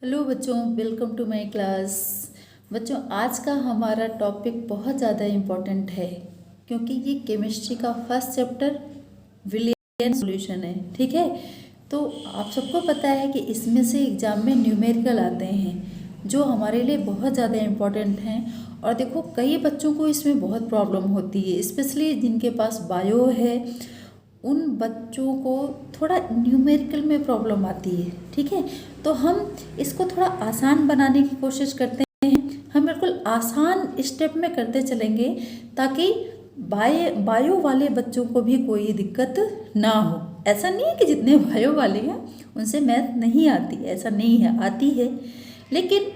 Hello बच्चों, welcome to my class. बच्चों, आज का हमारा टॉपिक बहुत ज़्यादा इम्पोर्टेंट है क्योंकि ये केमिस्ट्री का फर्स्ट चैप्टर विलियन सॉल्यूशन है। ठीक है, तो आप सबको पता है कि इसमें से एग्ज़ाम में न्यूमेरिकल आते हैं जो हमारे लिए बहुत ज़्यादा इम्पोर्टेंट हैं। और देखो, कई बच्चों को इसमें बहुत प्रॉब्लम होती है, स्पेशली जिनके पास बायो है उन बच्चों को थोड़ा न्यूमेरिकल में प्रॉब्लम आती है। ठीक है, तो हम इसको थोड़ा आसान बनाने की कोशिश करते हैं। हम बिल्कुल आसान स्टेप में करते चलेंगे ताकि बायो वाले बच्चों को भी कोई दिक्कत ना हो। ऐसा नहीं है कि जितने बायो वाले हैं उनसे मैथ नहीं आती, ऐसा नहीं है, आती है, लेकिन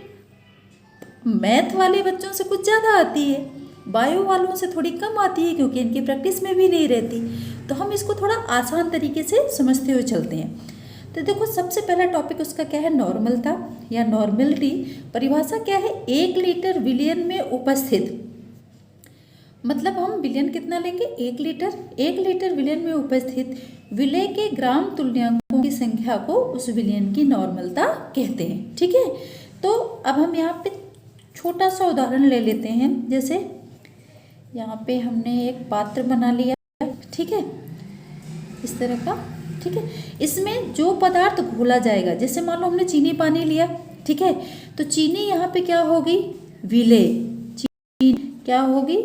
मैथ वाले बच्चों से कुछ ज़्यादा आती है, बायो वालों से थोड़ी कम आती है क्योंकि इनकी प्रैक्टिस में भी नहीं रहती। तो हम इसको थोड़ा आसान तरीके से समझते हुए चलते हैं। तो देखो, सबसे पहला टॉपिक उसका क्या है, नॉर्मलता या नॉर्मलिटी। परिभाषा क्या है, 1 लीटर विलियन में उपस्थित, मतलब हम विलियन कितना लेंगे, 1 लीटर। 1 लीटर विलियन में उपस्थित विलय के ग्राम तुल्यांकों की संख्या को उस विलियन की नॉर्मलता कहते हैं। ठीक है, तो अब हम यहाँ पे छोटा सा उदाहरण ले लेते हैं। जैसे यहाँ पे हमने एक पात्र बना लिया, ठीक है, इस तरह का। ठीक है, इसमें जो पदार्थ घोला जाएगा, जैसे मान लो हमने चीनी पानी लिया, ठीक है, तो चीनी यहाँ पे क्या होगी, विलेय। चीनी क्या होगी,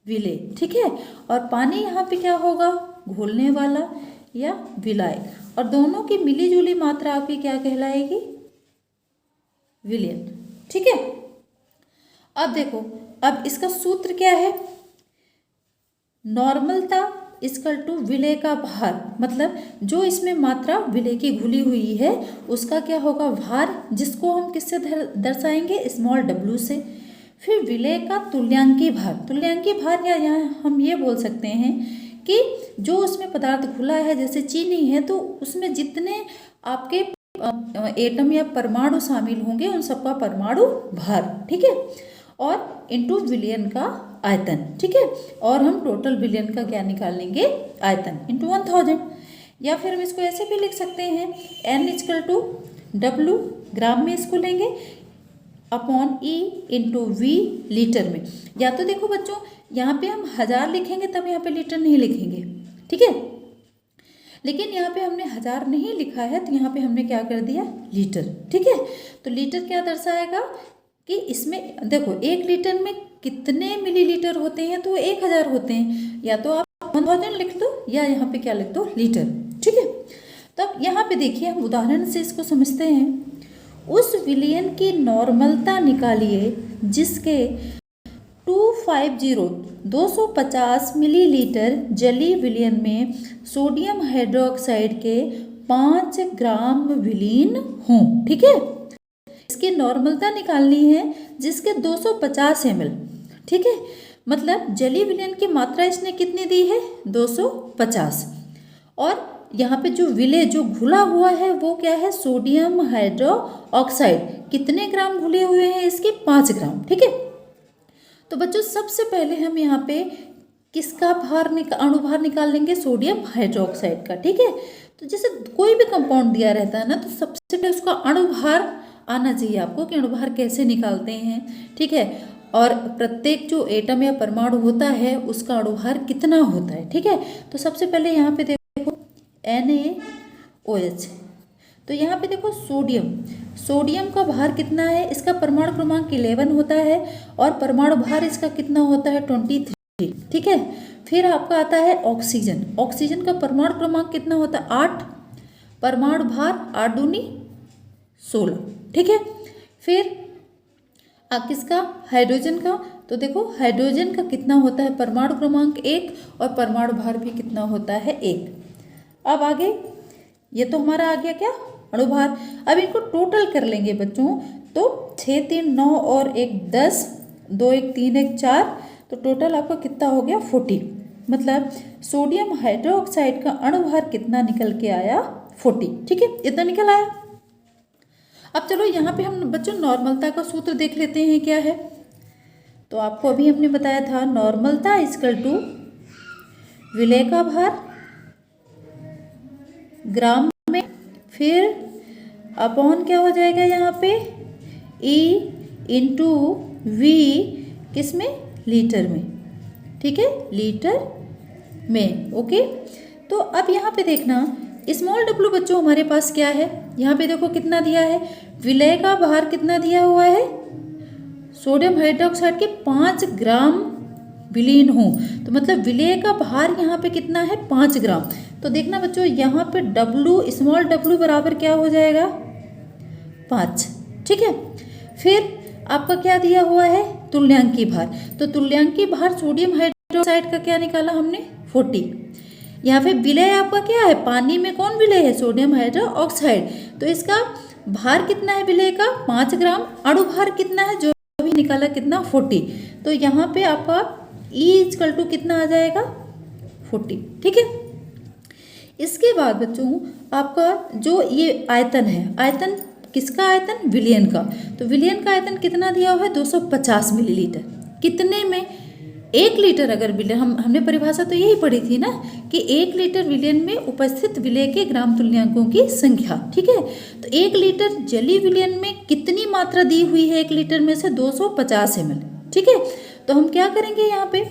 विलेय। ठीक है, और पानी यहाँ पे क्या होगा, घोलने वाला या विलायक। और दोनों की मिली जुली मात्रा आपकी क्या कहलाएगी, विलियन। ठीक है, अब देखो, अब इसका सूत्र क्या है, नॉर्मलता इक्वल टू विलय का भार, मतलब जो इसमें मात्रा विलय की घुली हुई है उसका क्या होगा, भार, जिसको हम किससे दर्शाएंगे, स्मॉल w से। फिर विलय का तुल्यांकी भार। तुल्यांकी भार या यहाँ हम ये बोल सकते हैं कि जो उसमें पदार्थ घुला है, जैसे चीनी है, तो उसमें जितने आपके एटम या परमाणु शामिल होंगे उन सबका परमाणु भार। ठीक है, और इंटू विलियन का आयतन। ठीक है, और हम टोटल विलियन का क्या निकाल लेंगे, आयतन, इंटू 1000। या फिर हम इसको ऐसे भी लिख सकते हैं, n इक्वल टू w, ग्राम में इसको लेंगे, upon e into v, litre में। या तो देखो बच्चों, यहाँ पे हम 1000 लिखेंगे तब यहाँ पे लीटर नहीं लिखेंगे। ठीक है, लेकिन यहाँ पे हमने 1000 नहीं लिखा है तो यहाँ पे हमने क्या कर दिया, लीटर। ठीक है, तो लीटर क्या दर्शाएगा कि इसमें देखो 1 लीटर में कितने मिलीलीटर होते हैं, तो 1000 होते हैं। या तो आप 1000 लिख दो या यहाँ पे क्या लिख दो, लीटर। ठीक है, तब यहाँ पे देखिए, हम उदाहरण से इसको समझते हैं। उस विलियन की नॉर्मलता निकालिए जिसके 250 मिलीलीटर जलीय विलियन में सोडियम हाइड्रोक्साइड के 5 ग्राम विलीन हों। ठीक है, इसकी नॉर्मलता निकालनी है जिसके 250 ml। ठीक है, मतलब जलीय विलयन की मात्रा इसने कितनी दी है, 250। और यहाँ पे जो विलय जो घुला हुआ है वो क्या है, सोडियम हाइड्रोक्साइड। कितने ग्राम घुले हुए हैं इसके, 5 ग्राम। ठीक है, तो बच्चों सबसे पहले हम यहाँ पे किसका भार अणुभार निकाल लेंगे, सोडियम हाइड्रोक्साइड का। ठीक है, तो जैसे कोई भी कंपाउंड दिया रहता है ना, तो सबसे पहले उसका अणुभार आना चाहिए आपको कि अणुभार कैसे निकालते हैं। ठीक है, और प्रत्येक जो एटम या परमाणु होता है उसका अणुभार कितना होता है। ठीक है, तो सबसे पहले यहाँ पे देखो NaOH, तो यहाँ पे देखो सोडियम का भार कितना है, इसका परमाणु क्रमांक 11 होता है और परमाणु भार इसका कितना होता है, 23। ठीक है, फिर आपका आता है ऑक्सीजन का परमाणु क्रमांक कितना होता है, 8, परमाणु भार 8 दूनी 16। ठीक है, फिर किसका, हाइड्रोजन का, तो देखो हाइड्रोजन का कितना होता है, परमाणु क्रमांक 1 और परमाणु भार भी कितना होता है, 1। अब आगे, ये तो हमारा आ गया क्या, अणुभार। अब इनको टोटल कर लेंगे बच्चों, तो 6 3 9 और 1 10, 2 1 3 1 4, तो टोटल आपका कितना हो गया, 40। मतलब सोडियम हाइड्रोक्साइड का अणुभार कितना निकल के आया, 40। ठीक है, इतना निकल आया। अब चलो यहाँ पे हम बच्चों नॉर्मलता का सूत्र देख लेते हैं क्या है। तो आपको अभी हमने बताया था, नॉर्मलता इक्वल टू विलय का भार ग्राम में, फिर अपॉन क्या हो जाएगा यहाँ पे E इंटू वी, किस में, लीटर में, ठीक है, लीटर में। ओके, तो अब यहाँ पे देखना स्मॉल डब्लू बच्चों हमारे पास क्या है, यहाँ पे देखो कितना दिया है, विलय का भार कितना दिया हुआ है, सोडियम हाइड्रोक्साइड के 5 ग्राम विलीन हो, तो मतलब विलय का भार यहाँ पे कितना है 5 ग्राम। तो देखना बच्चों यहाँ पे डब्लू, स्मॉल डब्लू बराबर क्या हो जाएगा 5, ठीक है। फिर आपका क्या दिया हुआ है तुल्यांकी भार, तो तुल्यांकी भार सोडियम हाइड्रोक्साइड का क्या निकाला हमने 40। यहाँ पे विलय आपका क्या है, पानी में कौन विलय है, सोडियम हाइड्रोक्साइड, तो इसका भार कितना है विलय का 5 ग्राम, अणु भार कितना है जो भी निकाला कितना 40, तो यहाँ पे आपका E इक्वल टू कितना आ जाएगा 40, ठीक है। इसके बाद बच्चों आपका जो ये आयतन है, आयतन किसका आयतन, विलयन का, तो विलयन का आयतन कितना दिया हुआ है 250 मिलीलीटर, कितने में 1 लीटर अगर विलयन, हमने परिभाषा तो यही पढ़ी थी ना कि 1 लीटर विलयन में उपस्थित विलय के ग्राम तुल्यांकों की संख्या, ठीक है। तो 1 लीटर जलीय विलयन में कितनी मात्रा दी हुई है 1 लीटर में से 250 ml, ठीक है। तो हम क्या करेंगे यहाँ पे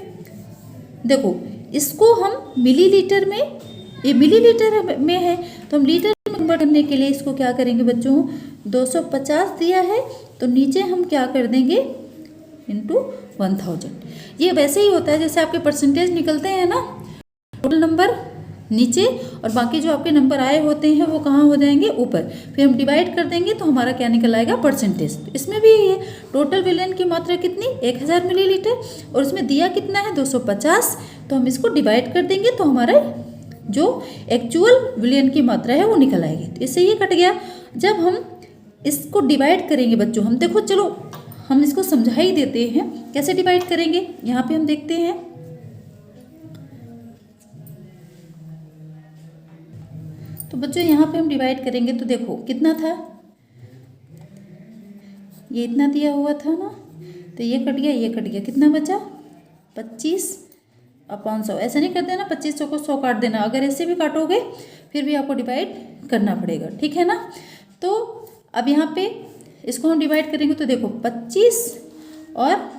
देखो, इसको हम मिलीलीटर में, ये मिलीलीटर में है तो हम लीटर में कन्वर्ट करने के लिए इसको क्या करेंगे बच्चों 250 दिया है तो नीचे हम क्या कर देंगे इंटू 1000। ये वैसे ही होता है जैसे आपके परसेंटेज निकलते हैं ना, टोटल नंबर नीचे और बाकी जो आपके नंबर आए होते हैं वो कहाँ हो जाएंगे ऊपर, फिर हम डिवाइड कर देंगे तो हमारा क्या निकल आएगा परसेंटेज। तो इसमें भी ये टोटल विलयन की मात्रा कितनी 1000 मिलीलीटर और उसमें दिया कितना है 250, तो हम इसको डिवाइड कर देंगे तो हमारा जो एक्चुअल विलयन की मात्रा है वो निकल आएगी। तो इससे ये कट गया। जब हम इसको डिवाइड करेंगे बच्चों, हम देखो चलो हम इसको समझा ही देते हैं कैसे डिवाइड करेंगे। यहाँ पे हम देखते हैं तो बच्चों यहाँ पे हम डिवाइड करेंगे तो देखो कितना था, ये इतना दिया हुआ था ना, तो ये कट गया, ये कट गया, कितना बचा 25/100। ऐसा नहीं कर देना 25 को 100 काट देना, अगर ऐसे भी काटोगे फिर भी आपको डिवाइड करना पड़ेगा, ठीक है ना। तो अब यहाँ पे इसको हम डिवाइड करेंगे तो देखो 25 और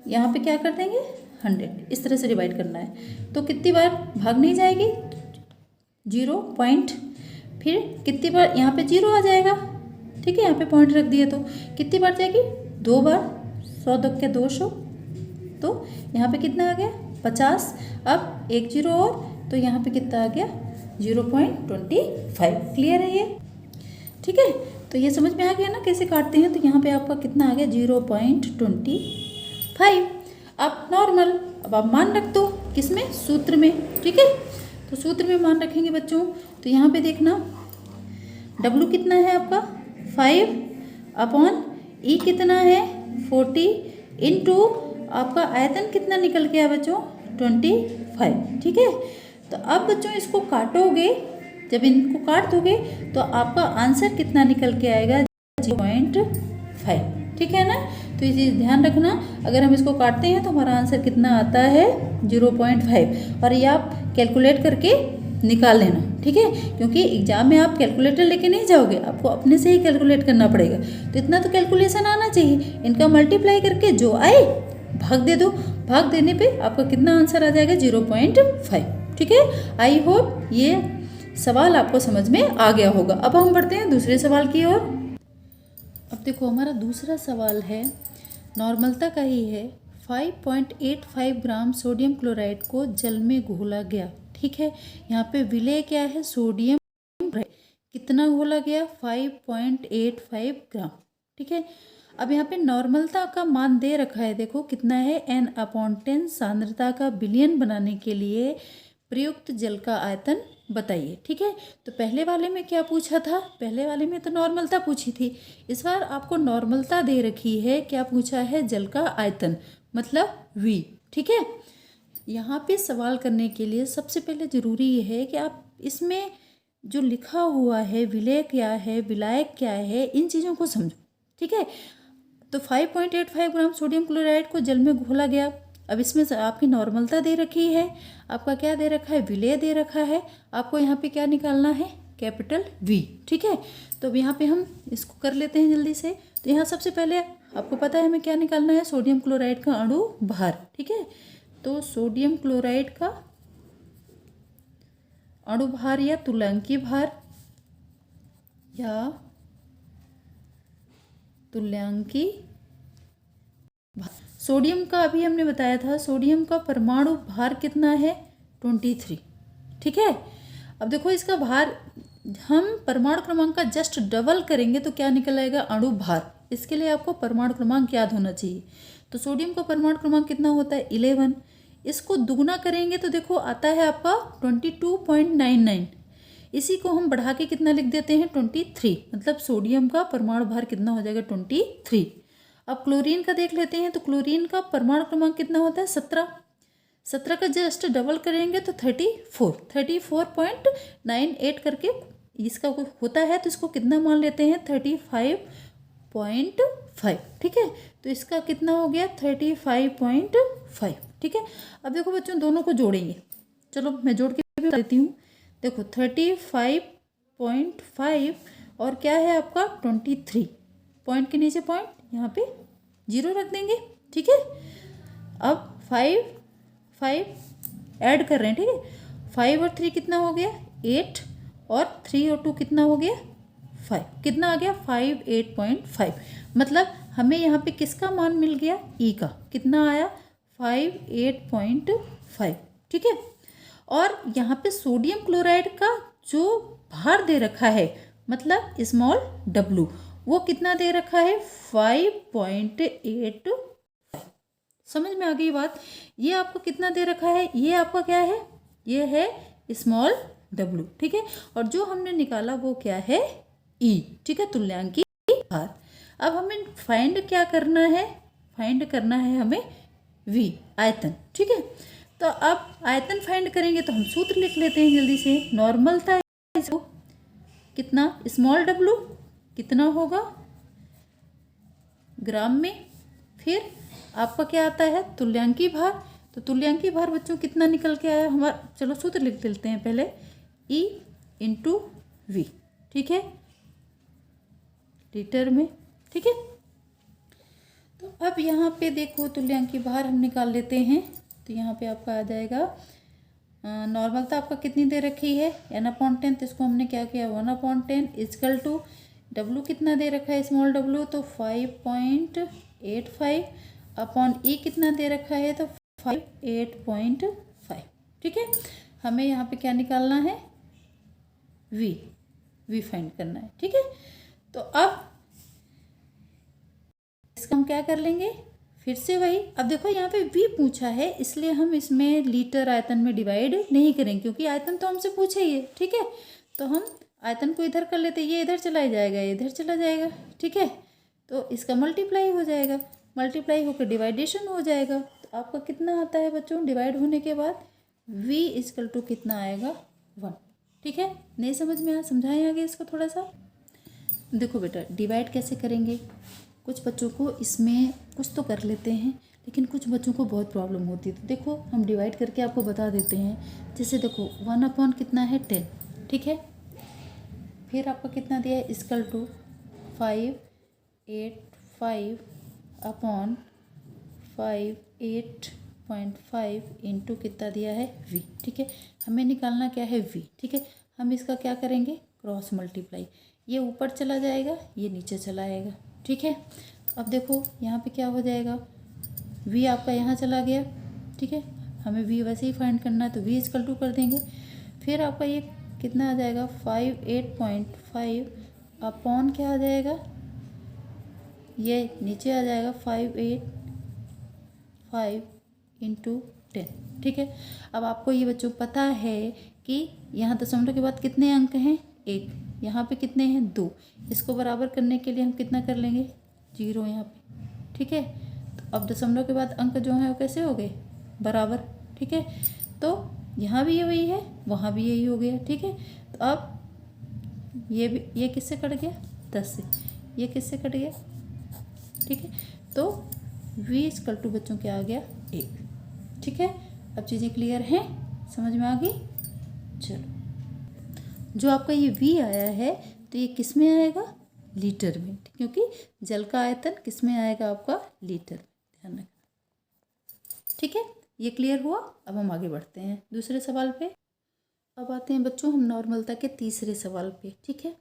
यहाँ पे क्या कर देंगे 100, इस तरह से डिवाइड करना है। तो कितनी बार भाग नहीं जाएगी 0 पॉइंट, फिर कितनी बार यहाँ पे 0 आ जाएगा, ठीक है, यहाँ पे पॉइंट रख दिए तो कितनी बार जाएगी 2 बार, 100 2 के 200, तो यहाँ पे कितना आ गया 50। अब 1 0 और तो यहाँ पे कितना आ गया 0.25। क्लियर है ये, ठीक है। तो ये समझ में आ गया ना कैसे काटते हैं। तो यहाँ पे आपका कितना आ गया 0.25। अब नॉर्मल, अब आप मान रख दो किसमें, सूत्र में, ठीक है। तो सूत्र में मान रखेंगे बच्चों, तो यहाँ पे देखना W कितना है आपका 5/E कितना है 40 इंटू आपका आयतन कितना निकल के आया बच्चों 25, ठीक है। तो अब बच्चों इसको काटोगे, जब इनको काट दोगे तो आपका आंसर कितना निकल के आएगा 0.5, ठीक है ना। तो ये चीज़ ध्यान रखना, अगर हम इसको काटते हैं तो हमारा आंसर कितना आता है 0.5, और ये आप कैलकुलेट करके निकाल लेना, ठीक है, क्योंकि एग्जाम में आप कैलकुलेटर लेके नहीं जाओगे, आपको अपने से ही कैलकुलेट करना पड़ेगा। तो इतना तो कैलकुलेशन आना चाहिए, इनका मल्टीप्लाई करके जो आए भाग दे दो, भाग देने पे आपका कितना आंसर आ जाएगा 0.5, ठीक है। आई होप ये सवाल आपको समझ में आ गया होगा। अब हम बढ़ते हैं दूसरे सवाल की ओर। अब देखो हमारा दूसरा सवाल है, नॉर्मलता का ही है। 5.85 ग्राम सोडियम क्लोराइड को जल में घोला गया, ठीक है। यहाँ पे विलय क्या है सोडियम क्लोराइड, कितना घोला गया 5.85 ग्राम, ठीक है। अब यहाँ पे नॉर्मलता का मान दे रखा है, देखो कितना है N/10 सांद्रता का विलयन बनाने के लिए प्रयुक्त जल का आयतन बताइए, ठीक है। तो पहले वाले में क्या पूछा था, पहले वाले में तो नॉर्मलता पूछी थी, इस बार आपको नॉर्मलता दे रखी है, क्या पूछा है जल का आयतन मतलब V, ठीक है। यहाँ पे सवाल करने के लिए सबसे पहले ज़रूरी ये है कि आप इसमें जो लिखा हुआ है विलय क्या है विलायक क्या है इन चीज़ों को समझो, ठीक है। तो 5.85 ग्राम सोडियम क्लोराइड को जल में घोला गया। अब इसमें आपकी नॉर्मलता दे रखी है, आपका क्या दे रखा है विलय दे रखा है, आपको यहाँ पे क्या निकालना है कैपिटल V। ठीक है, तो अब यहाँ पे हम इसको कर लेते हैं जल्दी से। तो यहाँ सबसे पहले आपको पता है हमें क्या निकालना है, सोडियम क्लोराइड का अणु भार। ठीक है, तो सोडियम क्लोराइड का अणु भार या तुल्यांकी भार सोडियम का अभी हमने बताया था, सोडियम का परमाणु भार कितना है 23। ठीक है, अब देखो इसका भार हम परमाणु क्रमांक का जस्ट डबल करेंगे तो क्या निकल आएगा, अणु भार। इसके लिए आपको परमाणु क्रमांक याद होना चाहिए। तो सोडियम का परमाणु क्रमांक कितना होता है 11। इसको दुगुना करेंगे तो देखो आता है आपका 22.99। इसी को हम बढ़ा के कितना लिख देते हैं 23, मतलब सोडियम का परमाणु भार कितना हो जाएगा 23। अब क्लोरीन का देख लेते हैं, तो क्लोरीन का परमाणु क्रमांक कितना होता है 17। 17 का जस्ट डबल करेंगे तो 34.98 करके इसका होता है, तो इसको कितना मान लेते हैं 35.5। ठीक है, तो इसका कितना हो गया 35.5। ठीक है, अब देखो बच्चों दोनों को जोड़ेंगे, चलो मैं जोड़ के भी बता देती हूँ। देखो 35.5 और क्या है आपका 23, पॉइंट के नीचे पॉइंट, यहाँ पे 0 रख देंगे। ठीक है, अब 5 ऐड कर रहे हैं। ठीक है, 5 और 3 कितना हो गया 8, और 3 और 2 कितना हो गया 5, कितना आ गया 58.5। मतलब हमें यहाँ पे किसका मान मिल गया, ई का कितना आया 58.5। ठीक है, और यहाँ पे सोडियम क्लोराइड का जो भार दे रखा है, मतलब स्मॉल w, वो कितना दे रखा है 5.8। समझ में आ गई बात। ये आपको कितना दे रखा है, ये आपका क्या है, ये है स्मॉल w। ठीक है, और जो हमने निकाला वो क्या है E। ठीक है, तुल्यांकी भार। अब हमें फाइंड क्या करना है, फाइंड करना है हमें V, आयतन। ठीक है, तो अब आयतन फाइंड करेंगे तो हम सूत्र लिख लेते हैं जल्दी से। नॉर्मल था कितना, स्मॉल w कितना होगा ग्राम में, फिर आपका क्या आता है तुल्यांकी भार। तो तुल्यांकी भार बच्चों कितना निकल के आया हमारा, चलो सूत्र लिख लेते हैं पहले, E × V। ठीक है, लीटर में। ठीक है, तो अब यहाँ पे देखो तुल्यांकी भार हम निकाल लेते हैं। तो यहाँ पे आपका आ जाएगा, नॉर्मल तो आपका कितनी दे रखी है n/10, तो इसको हमने क्या किया 1/10 इजकल टू W कितना दे रखा है स्मॉल w, तो 5.85 अपॉन E कितना दे रखा है तो 58.5। ठीक है, हमें यहाँ पे क्या निकालना है V फाइंड करना है। ठीक है, तो अब इसका हम क्या कर लेंगे, फिर से वही। अब देखो यहाँ पे V पूछा है, इसलिए हम इसमें लीटर आयतन में डिवाइड नहीं करेंगे, क्योंकि आयतन तो हमसे पूछे ही है। ठीक है, तो हम आयतन को इधर कर लेते, ये इधर चला जाएगा, ये इधर चला जाएगा। ठीक है, तो इसका मल्टीप्लाई हो जाएगा, मल्टीप्लाई होकर डिवाइडेशन हो जाएगा। तो आपका कितना आता है बच्चों डिवाइड होने के बाद V = कितना आएगा 1। ठीक है, नहीं समझ में आया, समझाएं आगे इसको थोड़ा सा। देखो बेटा डिवाइड कैसे करेंगे, कुछ बच्चों को इसमें कुछ तो कर लेते हैं, लेकिन कुछ बच्चों को बहुत प्रॉब्लम होती है। तो देखो हम डिवाइड करके आपको बता देते हैं। जैसे देखो 1/, कितना है 10। ठीक है, फिर आपका कितना दिया है = 585 अपॉन 58.5 इंटू कितना दिया है V। ठीक है, हमें निकालना क्या है V। ठीक है, हम इसका क्या करेंगे क्रॉस मल्टीप्लाई, ये ऊपर चला जाएगा, ये नीचे चला आएगा। ठीक है, तो अब देखो यहाँ पे क्या हो जाएगा, V आपका यहाँ चला गया। ठीक है, हमें V वैसे ही फाइंड करना है, तो V = कर देंगे। फिर आपका ये कितना आ जाएगा 58.5 अपॉन क्या आ जाएगा, ये नीचे आ जाएगा 585 इंटू 10। ठीक है, अब आपको ये बच्चों पता है कि यहाँ दशमलव के बाद कितने अंक हैं 1, यहाँ पे कितने हैं 2। इसको बराबर करने के लिए हम कितना कर लेंगे 0 यहाँ पे। ठीक है, तो अब दशमलव के बाद अंक जो हैं वो कैसे हो गए बराबर। ठीक है, तो यहाँ भी ये वही है, वहाँ भी यही हो गया। ठीक है, तो अब ये भी, ये किससे कट गया 10 से, ये किससे कट गया। ठीक है, तो V = बच्चों क्या आ गया 1। ठीक है, अब चीज़ें क्लियर हैं, समझ में आ गई। चलो जो आपका ये V आया है तो ये किस में आएगा, लीटर में, क्योंकि जल का आयतन किस में आएगा आपका, लीटर में, ध्यान रखना। ठीक है, ये क्लियर हुआ। अब हम आगे बढ़ते हैं दूसरे सवाल पे। अब आते हैं बच्चों हम नॉर्मलता के तीसरे सवाल पे। ठीक है,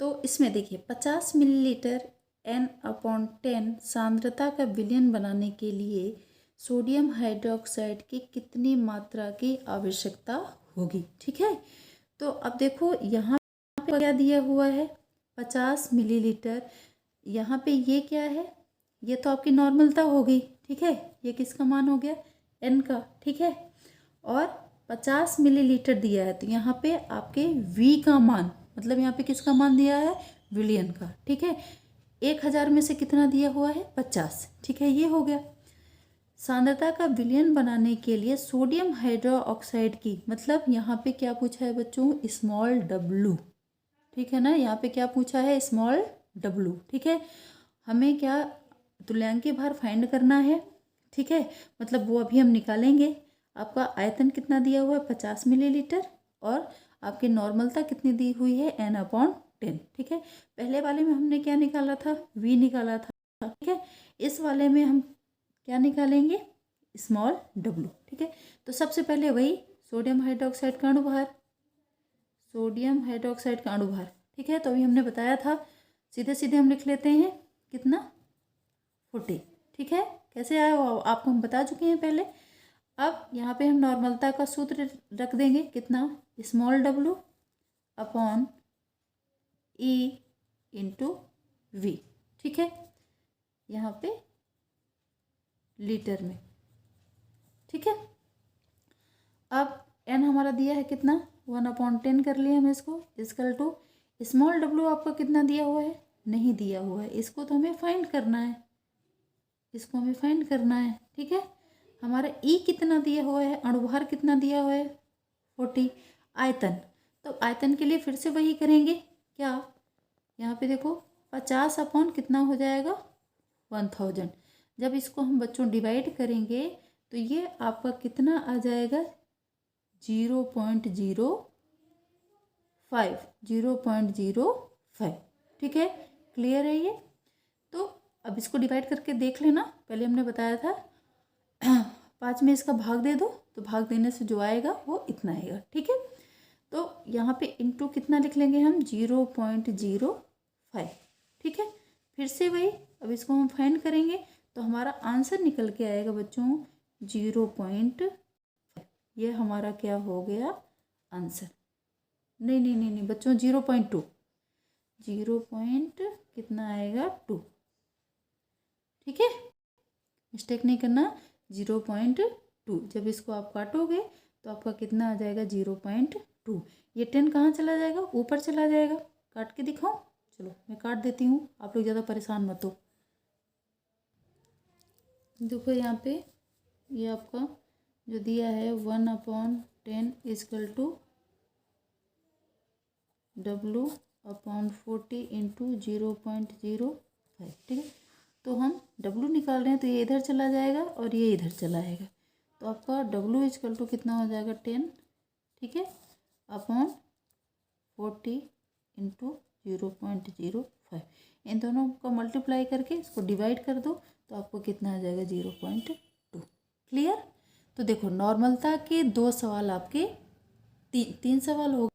तो इसमें देखिए 50 मिलीलीटर N/10 सांद्रता का विलयन बनाने के लिए सोडियम हाइड्रोक्साइड की कितनी मात्रा की आवश्यकता होगी। ठीक है, तो अब देखो यहाँ पे क्या दिया हुआ है, 50 मिलीलीटर। यहाँ पे ये क्या है, ये तो आपकी नॉर्मलता हो गई। ठीक है, ये किसका मान हो गया, N का। ठीक है, और 50 मिलीलीटर दिया है तो यहाँ पे आपके V का मान, मतलब यहाँ पे किसका मान दिया है, विलियन का। ठीक है, 1000 में से कितना दिया हुआ है, 50। ठीक है, ये हो गया। सांद्रता का विलयन बनाने के लिए सोडियम हाइड्रोक्साइड की, मतलब यहाँ पे क्या पूछा है बच्चों, स्मॉल w। ठीक है ना, यहाँ पे क्या पूछा है, स्मॉल w। ठीक है, हमें क्या तुल्यांकीय भार फाइंड करना है। ठीक है, मतलब वो अभी हम निकालेंगे। आपका आयतन कितना दिया हुआ है, 50 मिलीलीटर, और आपकी नॉर्मलता कितनी दी हुई है, N/10। ठीक है, पहले वाले में हमने क्या निकाला था, V निकाला था। ठीक है, इस वाले में हम क्या निकालेंगे, स्मॉल w। ठीक है, तो सबसे पहले वही सोडियम हाइड्रोक्साइड का अणुभार, सोडियम हाइड्रोक्साइड का अणुभार। ठीक है, तो अभी हमने बताया था, सीधे सीधे हम लिख लेते हैं, कितना, 40। ठीक है, कैसे आया वो आपको हम बता चुके हैं पहले। अब यहाँ पे हम नॉर्मलता का सूत्र रख देंगे, कितना, small w upon E into V। ठीक है, यहाँ पे लीटर में। ठीक है, अब N हमारा दिया है कितना, 1/10 कर लिया हम इसको, इक्वल टू स्मॉल w आपका कितना दिया हुआ है, नहीं दिया हुआ है, इसको तो हमें फाइंड करना है, इसको हमें फाइंड करना है। ठीक है, हमारा E कितना दिया हुआ है, अणुभार कितना दिया हुआ है, 40। आयतन, तो आयतन के लिए फिर से वही करेंगे, क्या, यहाँ पे देखो 50 अपॉन कितना हो जाएगा, 1000। जब इसको हम बच्चों डिवाइड करेंगे तो ये आपका कितना आ जाएगा, 0.05, 0.05। ठीक है, क्लियर है ये। तो अब इसको डिवाइड करके देख लेना, पहले हमने बताया था 5 में इसका भाग दे दो, तो भाग देने से जो आएगा वो इतना आएगा। ठीक है, तो यहाँ पे इंटू कितना लिख लेंगे हम, 0.05। ठीक है, फिर से वही, अब इसको हम फाइंड करेंगे तो हमारा आंसर निकल के आएगा बच्चों 0.5। ये हमारा क्या हो गया आंसर, नहीं नहीं नहीं नहीं बच्चों, 0.2, 0 पॉइंट कितना आएगा, 2। ठीक है, मिस्टेक नहीं करना, 0.2। जब इसको आप काटोगे तो आपका कितना आ जाएगा, 0.2। ये 10 कहाँ चला जाएगा, ऊपर चला जाएगा। काट के दिखाऊं, चलो मैं काट देती हूँ, आप लोग ज़्यादा परेशान मत हो। देखो यहाँ पे ये आपका जो दिया है 1/10 इक्वल टू W/40 इंटू 0.05। ठीक है, तो हम W निकाल रहे हैं तो ये इधर चला जाएगा और ये इधर चला आएगा, तो आपका W इक्वल टू कितना हो जाएगा, 10। ठीक है, अपॉन 40 इंटू 0.05। इन दोनों को मल्टीप्लाई करके इसको डिवाइड कर दो तो आपको कितना आ जाएगा, 0.2। क्लियर। तो देखो नॉर्मलता के 2 सवाल आपके, 3 सवाल हो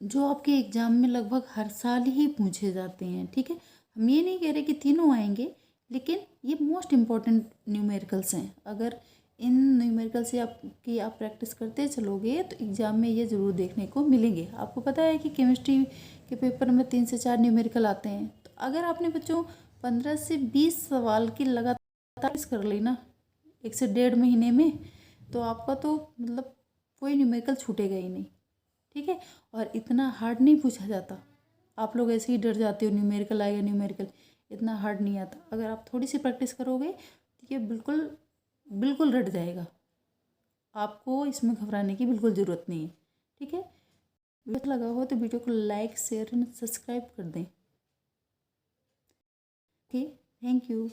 जो आपके एग्जाम में लगभग हर साल ही पूछे जाते हैं। ठीक है, हम ये नहीं कह रहे कि तीनों आएंगे, लेकिन ये मोस्ट इम्पॉर्टेंट न्यूमेरिकल्स हैं। अगर इन न्यूमेरिकल से आप प्रैक्टिस करते चलोगे तो एग्ज़ाम में ये ज़रूर देखने को मिलेंगे। आपको पता है कि केमिस्ट्री के पेपर में 3 से 4 न्यूमेरिकल आते हैं, तो अगर आपने बच्चों 15 से 20 सवाल की लगातार कर ली ना 1 से 1.5 महीने में, तो आपका तो मतलब कोई न्यूमेरिकल छूटेगा ही नहीं। ठीक है, और इतना हार्ड नहीं पूछा जाता, आप लोग ऐसे ही डर जाते हो न्यूमेरिकल आएगा न्यूमेरिकल, इतना हार्ड नहीं आता। अगर आप थोड़ी सी प्रैक्टिस करोगे तो ये बिल्कुल बिल्कुल रट जाएगा, आपको इसमें घबराने की बिल्कुल ज़रूरत नहीं है। ठीक है, वीडियो लगा हो तो वीडियो को लाइक शेयर एंड सब्सक्राइब कर दें। Okay, thank you.